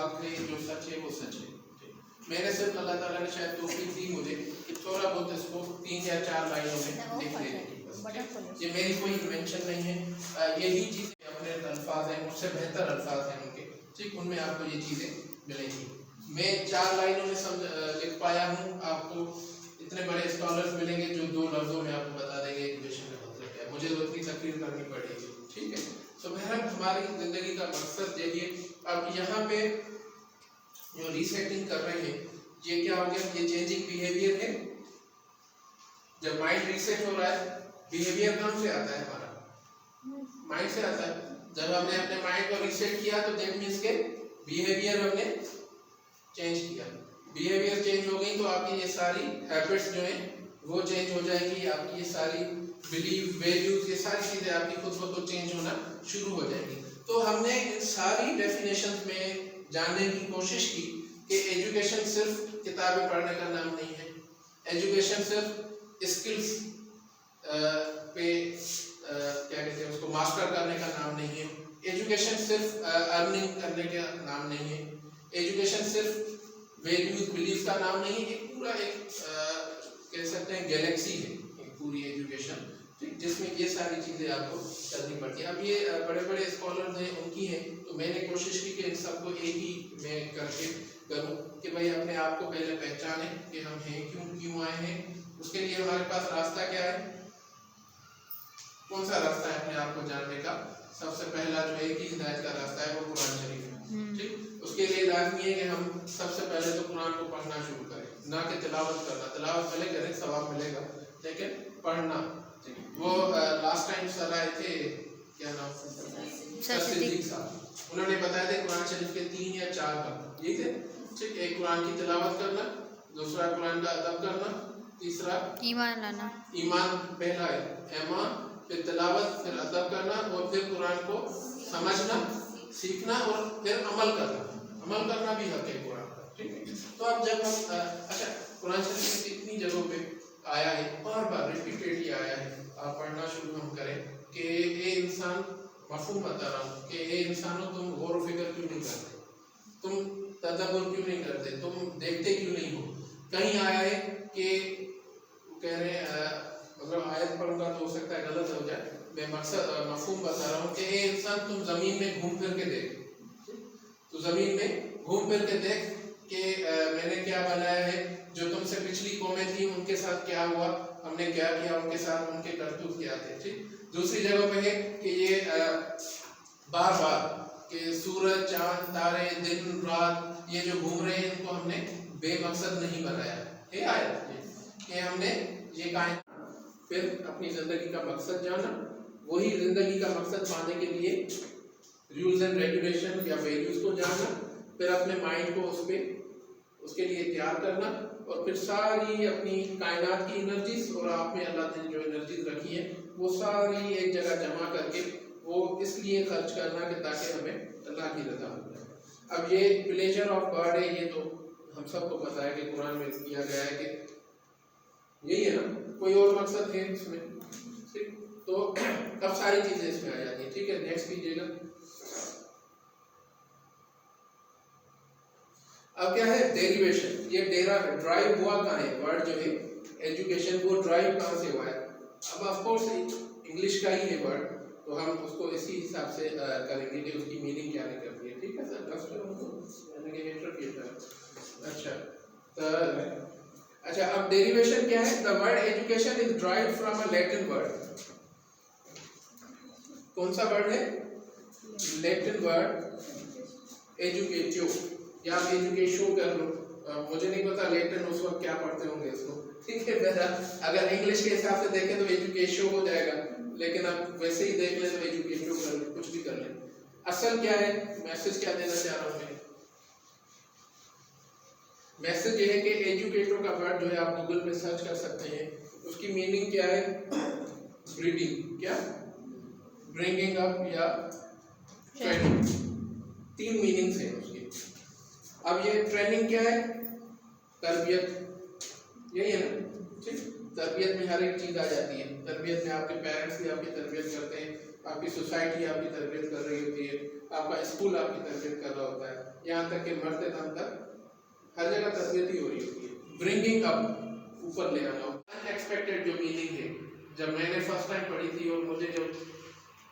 हक है, जो सच है वो सच है। मैंने सिर्फ अल्लाह ताला ने शायद तौफीक दी मुझे कि थोड़ा बहुत इसको 3 या 4 लाइनों में लिख देने की, बस। ये मेरी कोई इन्वेंशन नहीं है। यही चीज़ें अपने अल्फाज हैं, मुझसे बेहतर अल्फाज हैं उनके, ठीक, उनमें आपको ये चीज़ें मिलेंगी। मैं 4 लाइनों में लिख पाया हूँ। आपको इतने बड़े स्कॉलर्स मिलेंगे जो 2 लफ्ज़ों में आपको बता देंगे एजुकेशन का मतलब क्या है। मुझे तो इतनी तकरीर करनी पड़ेगी, ठीक है। तो बहरहाल हमारी ज़िंदगी का मकसद यही है। अब यहाँ पे जो रीसेटिंग कर रहे हैं, ये क्या हो गया, ये चेंजिंग बिहेवियर है। जब माइंड रीसेट हो रहा है, बिहेवियर कहाँ से आता है, हमारा माइंड से आता है। जब हमने अपने माइंड को रीसेट किया तो दैट मीन्स के बिहेवियर हमने चेंज किया। बिहेवियर चेंज हो गई तो आपकी ये सारी हैबिट्स जो हैं वो चेंज हो जाएंगी। आपकी ये सारी बिलीव, वैल्यूज, ये सारी चीज़ें आपकी खुद ब खुद चेंज होना शुरू हो जाएंगी। तो हमने इन सारी डेफिनेशन में जानने की कोशिश की कि एजुकेशन सिर्फ किताबें पढ़ने का नाम नहीं है। एजुकेशन सिर्फ स्किल्स पे क्या कहते हैं उसको मास्टर करने का नाम नहीं है। एजुकेशन सिर्फ अर्निंग करने का नाम नहीं है। एजुकेशन सिर्फ वैल्यूज, बिलीफ का नाम नहीं है। एक पूरा कह सकते हैं गैलेक्सी है एक पूरी एजुकेशन, ठीक, जिसमें ये सारी चीज़ें आपको करनी पड़ती है। अब ये बड़े बड़े स्कॉलर्स हैं, उनकी हैं, तो मैंने कोशिश की कि इन सबको एक ही मैं करके करूँ कि भाई अपने आप को पहले पहचाने कि हम हैं क्यों आए हैं। उसके लिए हमारे पास रास्ता क्या है, कौन सा रास्ता है अपने आप को जानने का। सबसे पहला जो एक ही हिदायत का रास्ता है वो कुरान शरीफ है, ठीक। उसके लिए लाजमी है कि हम सबसे पहले तो कुरान को पढ़ना शुरू करें, ना कि तिलावत करना। तिलावत भले करें, सवाब मिलेगा, लेकिन पढ़ना, ठीक। वो लास्ट टाइम सर आए थे, क्या नाम सर सिद्दीक साहब, उन्होंने बताया था कुरान शरीफ के 3 या 4 बात ये थे, ठीक। एक कुरान की तिलावत करना, दूसरा कुरान का अदब करना, तीसरा ईमान लाना। ईमान पहला है, ईमान, फिर तिलावत, फिर अदब करना, और फिर कुरान को समझना, सीखना, और फिर अमल करना। अमल करना भी हक है कुरान का, ठीक है। तो अब जब हम अच्छा, कुरान शरीफ इतनी जगहों पे आया है, बार बार रिपीटेडली आया है, आप पढ़ना शुरू हम करें कि ये इंसान, मफहूम बता रहा हूँ कि ये इंसानों तुम गौर व फिक्र क्यों नहीं करते, तुम तदब्बुर क्यों नहीं करते, तुम देखते क्यों नहीं हो। कहीं आया है कि कह रहे हैं, अगर आयत पढ़ूंगा तो हो सकता है गलत हो जाए, मैं मकसद मफहूम बता रहा हूँ कि ये इंसान तुम ज़मीन में घूम फिर के देख, तो ज़मीन में घूम फिर के देख कि मैंने क्या बनाया है। जो तुमसे पिछली कौमें थी उनके साथ क्या हुआ, हमने क्या किया उनके साथ, उनके करतूत क्या थे, ठीक। दूसरी जगह पे है कि ये बार बार कि सूरज, चांद, तारे, दिन रात ये जो घूम रहे हैं, इनको हमने बेमकसद नहीं बनाया है। आयत कि हमने ये कायम, फिर अपनी ज़िंदगी का मकसद जाना, वही ज़िंदगी का मकसद पाने के लिए रूल्स एंड रेगुलेशन या वैल्यूज़ को जानना, फिर अपने माइंड को उसके लिए तैयार करना, और फिर सारी अपनी कायनात की एनर्जीज और आप में अल्लाह ने जो एनर्जीज रखी है वो सारी एक जगह जमा करके वो इसलिए खर्च करना कि ताकि हमें अल्लाह की रज़ा हो जाए। अब ये प्लेजर ऑफ गॉड है, ये तो हम सबको पता है कि कुरान में किया गया है कि यही है ना, कोई और मकसद है इसमें, ठीक। तो अब सारी चीज़ें इसमें आ जाती है, ठीक है। नेक्स्ट कीजिएगा। अब क्या है, डेरिवेशन। ये ड्राइव हुआ कहाँ है, वर्ड जो है एजुकेशन, वो ड्राइव कहाँ से हुआ है। अब ऑफ कोर्स इंग्लिश का ही है वर्ड, तो हम उसको इसी हिसाब से करेंगे कि उसकी मीनिंग क्या निकलती है, ठीक है सर। अच्छा, अब डेरिवेशन क्या है। The word education is derived from a Latin word. कौन सा वर्ड है, लैटिन वर्ड एजुकेटिव, या आप एजुकेशन कर लो, मुझे नहीं पता लैटिन उस वक्त क्या पढ़ते होंगे इसको, ठीक है। अगर इंग्लिश के हिसाब से देखें तो एजुकेशन हो जाएगा, लेकिन अब वैसे ही देख लें तो एजुकेशन कर लें, कुछ भी कर लें। असल क्या है, मैसेज क्या देना चाह रहा हूँ मैं, मैसेज ये है कि एजुकेटर का वर्ड जो है आप गूगल पे सर्च कर सकते हैं, उसकी मीनिंग क्या है, ब्रीडिंग, क्या ब्रिंगिंग अप या ट्रेनिंग, 3 मीनिंग्स हैं उसकी। अब ये ट्रेनिंग क्या है, तरबियत, यही है ना, ठीक। तरबियत में हर एक चीज़ आ जाती है। तरबियत में आपके पेरेंट्स भी आपकी तरबियत करते हैं, आपकी सोसाइटी आपकी तरबियत कर रही होती है, आपका स्कूल आपकी तरबियत कर रहा होता है, यहाँ तक कि मरते दम तक हर जगह तरबियत ही हो रही होती है। ब्रिंगिंग अप, ऊपर ले आना। अनएक्सपेक्टेड जो मीनिंग है, जब मैंने फर्स्ट टाइम पढ़ी थी और मुझे जब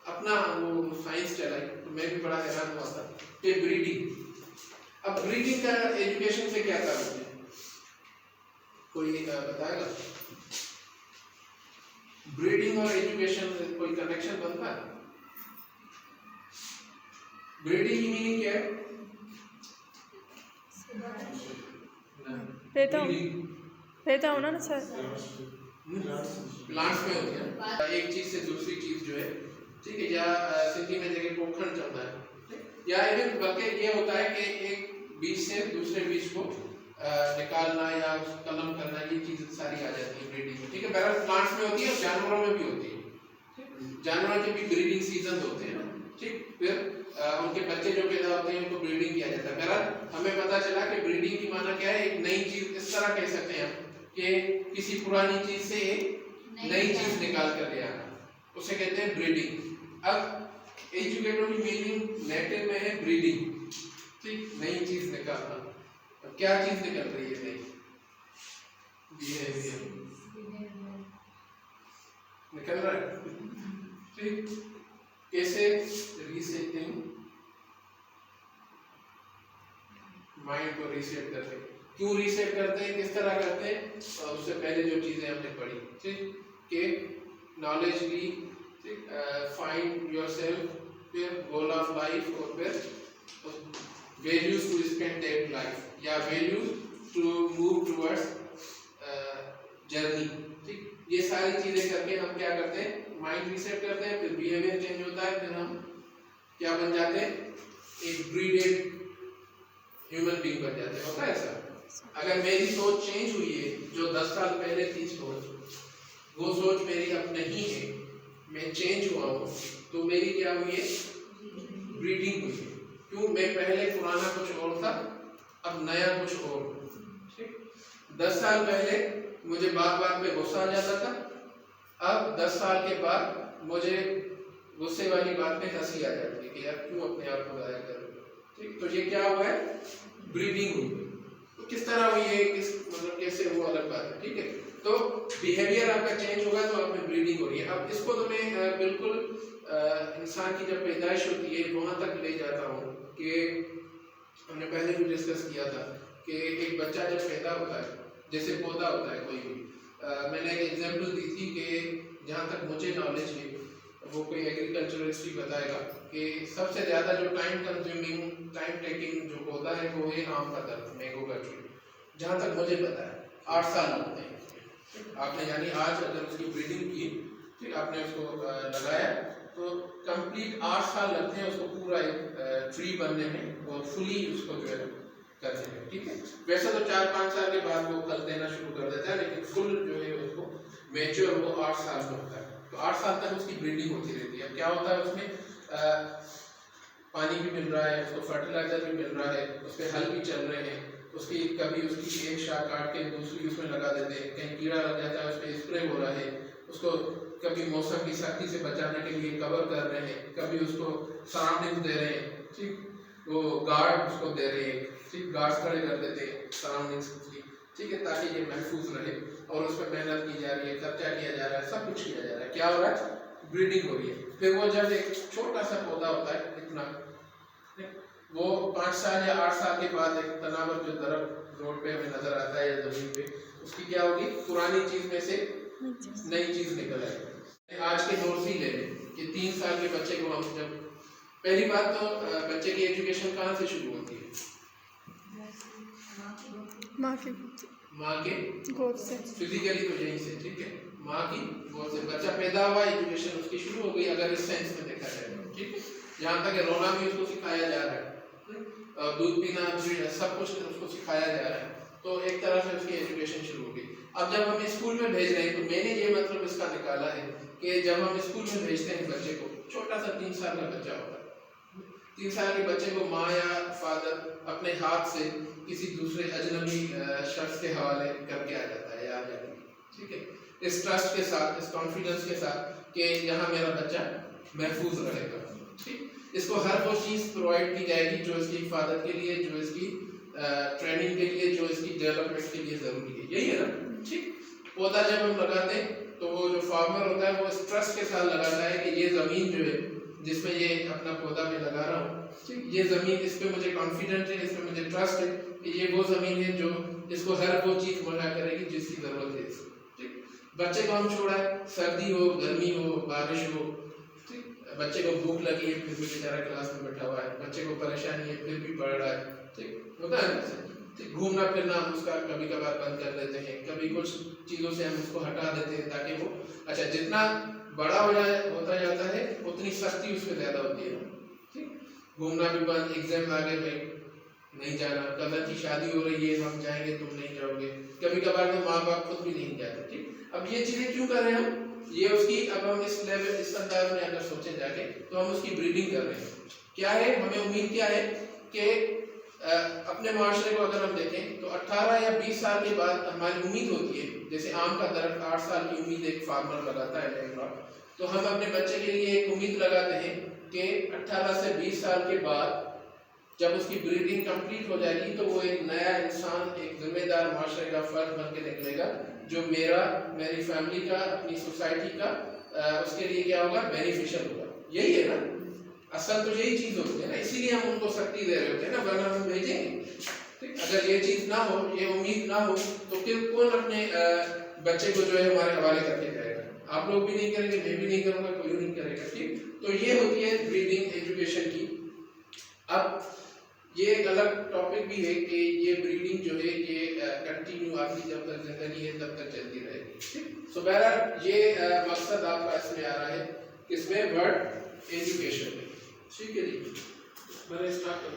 अपना वो साइंस चलाई तो मैं भी बड़ा हैरान हुआ था कि ब्रीडिंग। अब ब्रीडिंग का एजुकेशन से क्या ताल्लुक है, कोई बताएगा? ब्रीडिंग और एजुकेशन कोई कनेक्शन बनता है? ब्रीडिंग की मीनिंग क्या है? रहता होना ना सर, प्लांट्स में होती है, एक चीज से दूसरी चीज जो है, ठीक है, या सिंधी में जगह पोखरण चलता है, या इवन बल्कि ये होता है कि एक बीज से दूसरे बीज को निकालना या कलम करना, ये चीज सारी आ जाती है ब्रीडिंग में, ठीक है। बहरहाल प्लांट्स में होती है और जानवरों में भी होती है, जानवरों के भी ब्रीडिंग सीजन होते हैं ना, ठीक। फिर उनके बच्चे जो पैदा होते हैं उनको ब्रीडिंग किया जाता है। बहरहाल हमें पता चला कि ब्रीडिंग की माना क्या है, एक नई चीज, इस तरह कह सकते हैं कि किसी पुरानी चीज से एक नई चीज निकाल कर ले आना, उसे कहते हैं ब्रीडिंग। अब एजुकेटर की मीनिंग नेटिव में है ब्रीडिंग, ठीक, नई चीज निकालना। अब क्या चीज निकल रही है नई? बिहेवियर निकल रहा है, ठीक। कैसे? रीसेटिंग, माइंड को रीसेट करते हैं। क्यों रीसेट करते हैं, किस तरह करते हैं? उससे पहले जो चीजें हमने पढ़ी, ठीक, कि नॉलेज ली, ठीक, फाइंड योरसेल्फ, फिर गोल ऑफ लाइफ, और फिर values to spend that life, या values to move towards journey, ठीक। ये सारी चीजें करके हम क्या करते हैं, माइंड रीसेट करते हैं, फिर बिहेवियर चेंज होता है, फिर हम क्या बन जाते हैं, एक ब्रीडेड ह्यूमन बीइंग बन जाते हैं। होता है ऐसा? अगर मेरी सोच चेंज हुई है, जो 10 साल पहले थी सोच, वो सोच मेरी अब नहीं है, मैं चेंज हुआ हूँ, तो मेरी क्या हुई है, ब्रीडिंग हुई है। क्यों? मैं पहले पुराना कुछ और था, अब नया कुछ और, ठीक। 10 साल पहले मुझे बात बात पे गुस्सा आ जाता था, अब 10 साल के बाद मुझे गुस्से वाली बात पे हंसी आ जाती है कि यार क्यों अपने आप को गायब कर रहे हो, ठीक। तो ये क्या हुआ है, ब्रीडिंग हुई। तो किस तरह हुई है, किस मतलब कैसे, वो अलग बात है, ठीक है। तो बिहेवियर आपका चेंज होगा तो आप में ब्रीडिंग हो रही है। अब इसको तो मैं बिल्कुल इंसान की जब पैदाइश होती है वहां तक ले जाता हूँ कि हमने पहले भी डिस्कस किया था कि एक बच्चा जब पैदा होता है, जैसे पौधा होता है कोई भी, मैंने एक एग्जांपल दी थी कि जहाँ तक मुझे नॉलेज है, वो कोई एग्रीकल्चरलिस्ट ही बताएगा कि सबसे ज़्यादा जो टाइम कंज्यूमिंग, टाइम टेकिंग जो पौधा है वो है आम का दरख्त, मैंगो का ट्री। जहाँ तक मुझे पता है 8 साल लगते हैं आपने, यानी आज अगर उसकी ब्रीडिंग की, ठीक, आपने उसको लगाया तो कंप्लीट 8 साल लगते हैं उसको पूरा एक ट्री बनने में और फुली उसको जो है करने में, ठीक है। वैसे तो 4-5 साल के बाद वो फल देना शुरू कर देता है, लेकिन फुल जो है उसको मैच्योर वो 8 साल में होता है। तो 8 साल तक उसकी ब्रीडिंग होती रहती है। क्या होता है उसमें, पानी भी मिल रहा है, उसको फर्टिलाइजर भी मिल रहा है, उसके हल भी चल रहे हैं, उसकी कभी उसकी एक शाख काट के दूसरी उसमें लगा देते हैं, कहीं कीड़ा लग जाता है उस पर स्प्रे हो रहा है, उसको कभी मौसम की सख्ती से बचाने के लिए कवर कर रहे हैं, कभी उसको सराउंडिंग दे रहे हैं, ठीक, वो गार्ड उसको दे रहे हैं, ठीक, गार्ड्स खड़े कर देते हैं सराउंडिंग्स की, ठीक है, ताकि ये महफूज रहे, और उस पर मेहनत की जा रही है, खर्चा किया जा रहा है, सब कुछ किया जा रहा है। क्या हो रहा है, ब्रीडिंग हो रही है। फिर वो जब एक छोटा सा पौधा होता है इतना, वो 5 साल या 8 साल के बाद एक तनावर जो दरख्त रोड पे हमें नजर आता है या जमीन पे, उसकी क्या होगी, पुरानी चीज में से नई चीज निकल आएगी। आज के दौर से ले लें कि 3 साल के बच्चे को हम जब, पहली बात तो बच्चे की एजुकेशन कहाँ से शुरू होती है, माँ के गोद से, फिजिकली तो यहीं से, ठीक है, माँ की गोद से बच्चा पैदा हुआ, एजुकेशन उसकी शुरू हो गई, अगर इस सेंस में देखा जाए, ठीक है। यहाँ तक रोना भी उसको सिखाया जा रहा है, दूध पीना भी, सब कुछ उसको सिखाया जा रहा है, तो एक तरह से उसकी एजुकेशन शुरू हो गई। अब जब हम स्कूल में भेज रहे हैं तो मैंने ये मतलब इसका निकाला है कि जब हम स्कूल में भेजते हैं बच्चे को, छोटा सा 3 साल का बच्चा होता है, 3 साल के बच्चे को माँ या फादर अपने हाथ से किसी दूसरे अजनबी शख्स के हवाले करके आ जाता है या आ जाती है, ठीक है, इस ट्रस्ट के साथ, इस कॉन्फिडेंस के साथ कि यहाँ मेरा बच्चा महफूज रहेगा, ठीक। इसको हर वो चीज़ प्रोवाइड की जाएगी जो इसकी हिफाजत के लिए, जो इसकी ट्रेनिंग के लिए, जो इसकी डेवलपमेंट के लिए ज़रूरी है। यही है ना, ठीक। पौधा जब हम लगाते हैं तो वो जो फार्मर होता है वो इस ट्रस्ट के साथ लगाता है कि ये ज़मीन जो है जिसमें ये अपना पौधा मैं लगा रहा हूँ, ठीक, ये ज़मीन, इस पर मुझे कॉन्फिडेंट है, इस पर मुझे ट्रस्ट है कि ये वो ज़मीन है जो इसको हर वो चीज़ मुहैया करेगी जिसकी ज़रूरत है इसको, ठीक। बच्चे को हम छोड़ा है, सर्दी हो, गर्मी हो, बारिश हो, ठीक, बच्चे को भूख लगी है फिर भी बेचारा क्लास में बैठा हुआ है, बच्चे को परेशानी है फिर भी पढ़ रहा है, ठीक, होता है ना। घूमना फिरना हम उसका कभी कभार बंद कर देते हैं, कभी कुछ चीज़ों से हम उसको हटा देते हैं ताकि वो, अच्छा, जितना बड़ा होता जाता है उतनी सख्ती उसमें ज़्यादा होती है, ठीक। घूमना भी बंद, एग्जाम आ गए भाई नहीं जाना, कज़न की शादी हो रही है हम जाएंगे तुम नहीं जाओगे, कभी कभार तो माँ बाप खुद भी नहीं जाते, ठीक। अब ये चीज़ें क्यों कर रहे हैं हम, ये उसकी, अब हम इस लेवल, इस अंदाज में अगर सोचें जाके तो हम उसकी ब्रीडिंग कर रहे हैं। क्या है, हमें उम्मीद क्या है कि अपने माशरे को अगर हम देखें तो 18 या 20 साल के बाद हमारी उम्मीद होती है, जैसे आम का दरख्त 8 साल की उम्मीद एक फार्मर लगाता है, तो हम अपने बच्चे के लिए एक उम्मीद लगाते हैं कि 18 से 20 साल के बाद जब उसकी ब्रीडिंग कंप्लीट हो जाएगी तो वो एक नया इंसान, एक जिम्मेदार माशरे का फर्द बन के निकलेगा जो मेरी फैमिली का, अपनी सोसाइटी का, उसके लिए क्या होगा, बेनिफिशियल होगा। यही है ना, असल तो यही चीज़ होती है ना, इसीलिए हम उनको शक्ति दे रहे होते हैं ना, वरना हम भेजेंगे, ठीक। अगर ये चीज़ ना हो, ये उम्मीद ना हो तो फिर कौन अपने बच्चे को जो है हमारे हवाले करके जाएगा, आप लोग भी नहीं करेंगे, मैं भी नहीं करूँगा, कोई नहीं करेगा, ठीक। तो ये होती है ब्रीडिंग एजुकेशन की। अब ये एक अलग टॉपिक भी है कि ये ब्रीडिंग जो है ये कंटिन्यू आपकी जब तक जिंदगी है तब तक चलती रहेगी, ठीक। सो बहरहाल ये मकसद आपका इसमें आ रहा है, किसमें, बर्ड एजुकेशन में, ठीक है जी। मैंने स्टार्ट कर